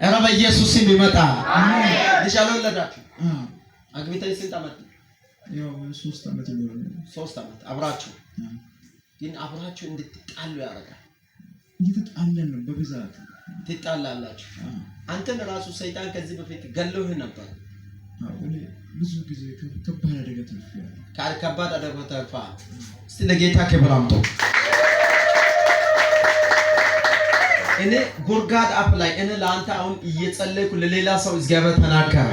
እረ በኢየሱስ ስም ይመጣል። አሜን። ልጅ አልወለዳችሁ? አግብታችሁ ስንት ዓመት? ያው 3 ዓመት ይሆናል። 3 ዓመት አብራችሁ ግን አብራችሁ እንድትጣሉ ያደርጋል። እየተጣላን ነው በብዛት ትጣላላችሁ። አንተን ራሱ ሰይጣን ከዚህ በፊት ገለውህ ነበር። ብዙ ጊዜ ከባድ አደጋ ተርፏል። ከባድ አደጋ ተርፏል። እስቲ ለጌታ ክብር አምጡ። እኔ ጉርጋድ አፕ ላይ እኔ ለአንተ አሁን እየጸለይኩ ለሌላ ሰው እግዚአብሔር ተናገረ።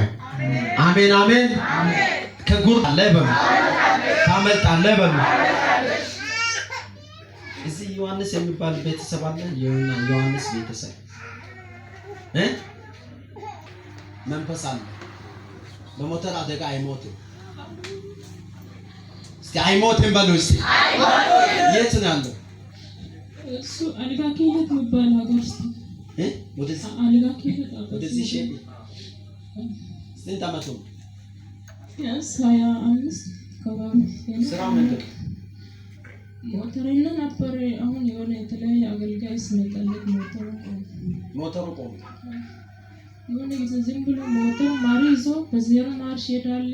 አሜን አሜን አሜን። ከጉርጋድ ላይ በሉ ታመልጣለህ በሉ። እዚህ ዮሐንስ የሚባል ቤተሰብ አለ። ዮሐንስ ቤተሰብ መንፈስ አለ። በሞተር አደጋ አይሞትም። እስቲ አይሞትም በሉ። እስቲ የት ነው ያለው? እሱ አልጋኪለት የሚባል ሀገር ውስጥ ወደዚህ አልጋኪለት ወደዚህ ሼም ስንት ዓመቱ? 25 ከባቢ። ስራው ምንድን ነው? ሞተርና ነበር። አሁን የሆነ የተለያየ አገልጋይ ስመጣለት ሞተሩ ቆመ። የሆነ ጊዜ ዝም ብሎ ሞተር ማሪ ይዞ በዜሮ ማርሽ ይሄዳል።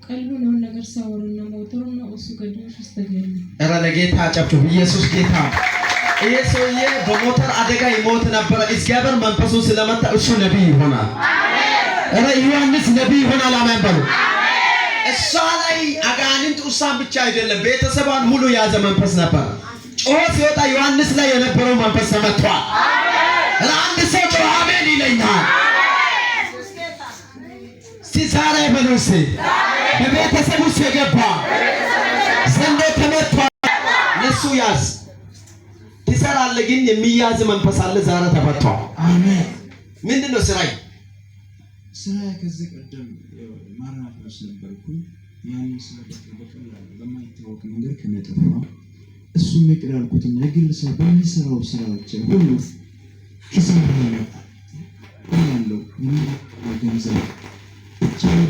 ቀልቡ ነው ነገር ሳወሩና ሞተሩና እሱ ገደልሽ ውስጥ ተገኘ። እረ ለጌታ ጨብጭቡ። ኢየሱስ ጌታ። ይሄ ሰውዬ በሞተር አደጋ ይሞት ነበር። እግዚአብሔር መንፈሱ ስለመጣ እሱ ነብይ ይሆናል። እረ ዮሐንስ ነብይ ይሆናል። አሜን በሉ። እሷ ላይ አጋንንት እሷን ብቻ አይደለም ቤተሰቧን ሙሉ ያዘ መንፈስ ነበር። ጮሆ ሲወጣ ዮሐንስ ላይ የነበረው መንፈስ ተመቷል። አንድ ሰው ጮሆ አሜን ይለኛል። ሲሳራ በሉስ በቤተሰብ ውስጥ የገባ ዘንዶ ተመቷል። ለሱ ያዝ ትሰራለህ፣ ግን የሚያዝ መንፈስ አለ። ዛሬ ተፈቷል። አሜን። ምንድነው ስራይ? ከዚህ ቀደም ማራናት ነበርኩ። ያን በቀላሉ በማይታወቅ መንገድ ከመጠፋ እሱ መቅራልኩት የግል ሰው በሚሰራው ስራዎች ሁሉ ኪሳራ ያለው ገንዘብ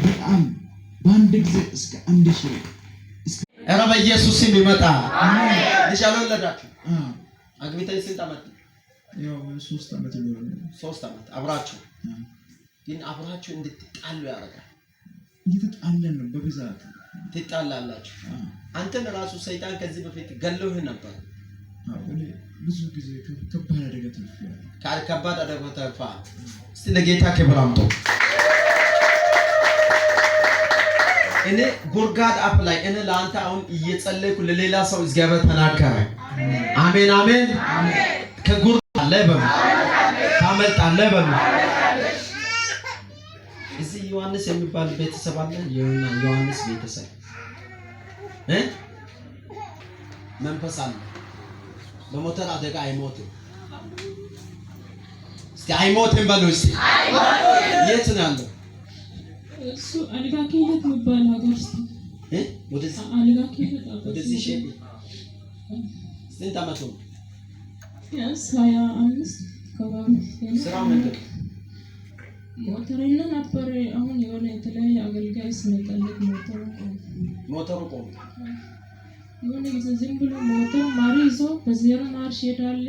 በጣም በአንድ ጊዜ እስከ 1000 እረ በኢየሱስ ስም ይመጣል። አሜን። ልጅ አልወለዳችሁ? አግብታችሁ ስንት ዓመት? ያው 3 ዓመት ይሆናል። 3 ዓመት አብራችሁ ግን አብራችሁ እንድትጣሉ ያደርጋል። እየተጣላን ነው በብዛት ትጣላላችሁ። አንተን ራሱ ሰይጣን ከዚህ በፊት ገለውህ ነበር። ብዙ ጊዜ ከባድ አደጋ ተርፏል። ከባድ አደጋ ተርፏል። እስቲ ለጌታ ክብር አምጡ። እኔ ጉርጋድ አፕ ላይ እኔ ለአንተ አሁን እየጸለይኩ ለሌላ ሰው እግዚአብሔር ተናገረ። አሜን አሜን አሜን። ከጉርጋድ ላይ በሉ ታመልጣለህ በሉ። እዚህ ዮሐንስ የሚባል ቤተሰብ አለ። ዮሐንስ ቤተሰብ መንፈስ አለ። በሞተር አደጋ አይሞትም። እስቲ አይሞትም በሉ። እስቲ የት ነው ያለው? እሱ አልጋኪለት የሚባል ሀገር ውስጥ ወደዚህ አልጋኪለት ወደዚህ ሼም ስንት ዓመቱ? 25 ከባቢ። ስራው ምንድን ነው? ሞተርና ነበር። አሁን የሆነ የተለያየ አገልጋይ ስመጣለት ሞተሩ ቆመ። የሆነ ጊዜ ዝም ብሎ ሞተር ማሪ ይዞ በዜሮ ማርሽ ይሄዳል።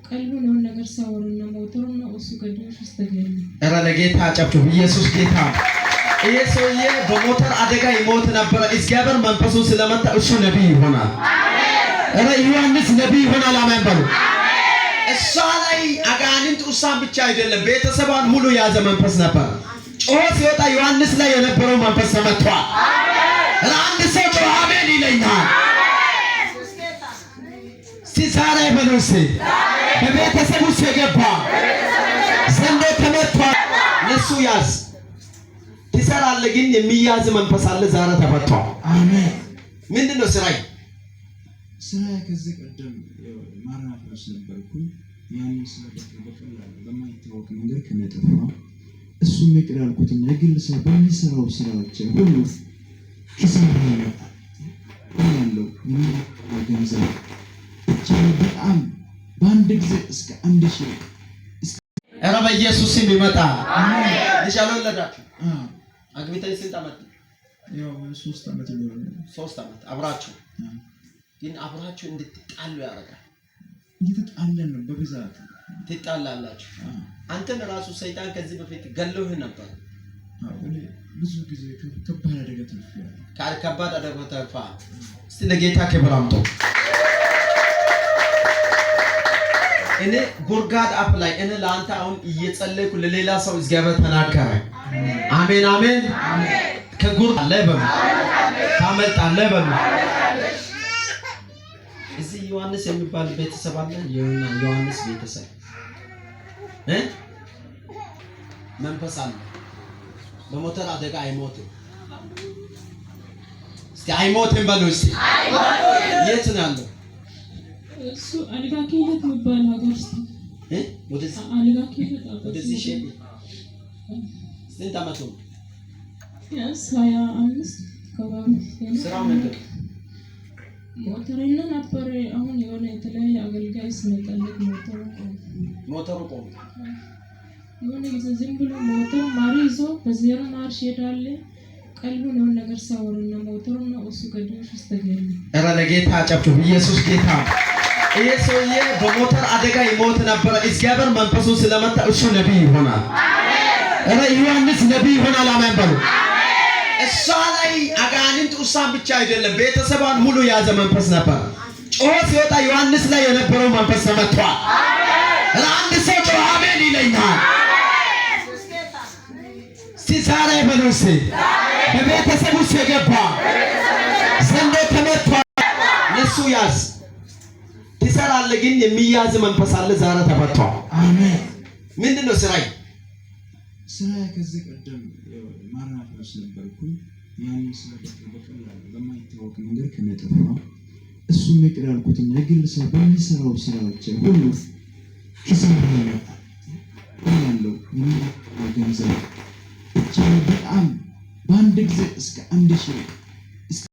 ቀልቡ ነው ነገር ሳወሩና ሞተሩና እሱ ገደልሽ ውስጥ ተገኘ። እረ ለጌታ ጨብጭቡ። ኢየሱስ ጌታ። ይሄ ሰውዬ በሞተር አደጋ ይሞት ነበር። እግዚአብሔር መንፈሱ ስለመጣ እሱ ነብይ ይሆናል። እረ ዮሐንስ ነብይ ይሆናል። አሜን በሉ። እሷ ላይ አጋንንት እሷን ብቻ አይደለም ቤተሰቧን ሙሉ ያዘ መንፈስ ነበር። ጮሆ ሲወጣ ዮሐንስ ላይ የነበረው መንፈስ ተመቷል። አንድ ሰው ጮሆ አሜን ይለኛል። ሲሳራ በሉስ በቤተሰብ ውስጥ የገባ ዘንዶ ተመቷል። ለሱ ያዝ ትሰራለህ፣ ግን የሚያዝ መንፈስ አለ። ዛሬ ተፈቷል። አሜን። ምንድነው ስራይ? ከዚህ ቀደም ማራናት ነበርኩ። ያን በቀላሉ በማይታወቅ መንገድ ከመጠፋ እሱ መቅራልኩት የግል ሰው በሚሰራው ስራዎች ሁሉ ኪሳራ ያለው ገንዘብ በጣም በአንድ ጊዜ እስከ 1000 እረ በኢየሱስ ስም ይመጣል። አሜን። ልጅ አልወለዳችሁ? አግብታችሁ ስንት ዓመት? ያው 3 ዓመት ይሆናል። 3 ዓመት አብራችሁ ግን አብራችሁ እንድትጣሉ ያደርጋል። እየተጣላን ነው በብዛት ትጣላላችሁ። አንተን ራሱ ሰይጣን ከዚህ በፊት ገለውህ ነበር። ብዙ ጊዜ ከባድ አደጋ ተርፏል። ከባድ አደጋ ተርፏል። እስቲ ለጌታ ክብር አምጡ። እኔ ጉርጋድ አፕ ላይ እኔ ለአንተ አሁን እየጸለይኩ ለሌላ ሰው እግዚአብሔር ተናገረ። አሜን አሜን። ከጉርጋድ ላይ በሉ ታመልጣለህ በሉ። እዚህ ዮሐንስ የሚባል ቤተሰብ አለ። ዮሐንስ ቤተሰብ መንፈስ አለ። በሞተር አደጋ አይሞትም። እስቲ አይሞትም በሉ። እስቲ የት ነው ያለው? እሱ አልጋ ኪለት የሚባል ሀገር ውስጥ ወደዚህ አልጋ ኪለት ወደዚህ ሼፕ ስንት ዓመቱ? ያስ 25 ከባቢ። ስራው ምንድን ነው? ሞተረኛ ነበር። አሁን የሆነ የተለያየ አገልጋይ ስመጣለት ሞተሩ ቆመ። የሆነ ጊዜ ዝም ብሎ ሞተር ማሪ ይዞ በዚያው ማርሽ ይሄዳል። ቀልቡን የሆነ ነገር ሳወሩና ሞተሩና እሱ ገድሎሽ ውስጥ ተገኘ። ኧረ ለጌታ አጨብጭቡ። ኢየሱስ ጌታ። ይሄ ሰውዬ በሞተር አደጋ ይሞት ነበር። እግዚአብሔር መንፈሱ ስለመጣ እሱ ነቢይ ይሆናል። ኧረ ዮሐንስ ነቢይ ይሆናል። አሜን በሉ። እሷ ላይ አጋንንት እሷን ብቻ አይደለም ቤተሰቧን ሙሉ ያዘ መንፈስ ነበር። ጮሆ ሲወጣ ዮሐንስ ላይ የነበረው መንፈስ ተመቷል። ለአንድ ሰው ጮሆ አሜን ይለኛል። ዛሬ በሉስ በቤተሰብ ውስጥ የገባ ዘንዶ ተመቷል። እሱ ያዝ ትሰራለህ፣ ግን የሚያዝ መንፈስ አለ። ዛሬ ተፈቷል። አሜን። ምንድነው ስራዬ? ስራዬ ከዚህ ቀደም ማራናት ውስጥ ነበርኩኝ። ያንን ስራ በቀላሉ በማይታወቅ መንገድ ከመጠፋ እሱን መቅር ያልኩትና የግል ሰው በሚሰራው ስራዎች ሁሉ ኪሳራ ያለው ገንዘብ በጣም በአንድ ጊዜ እስከ 1000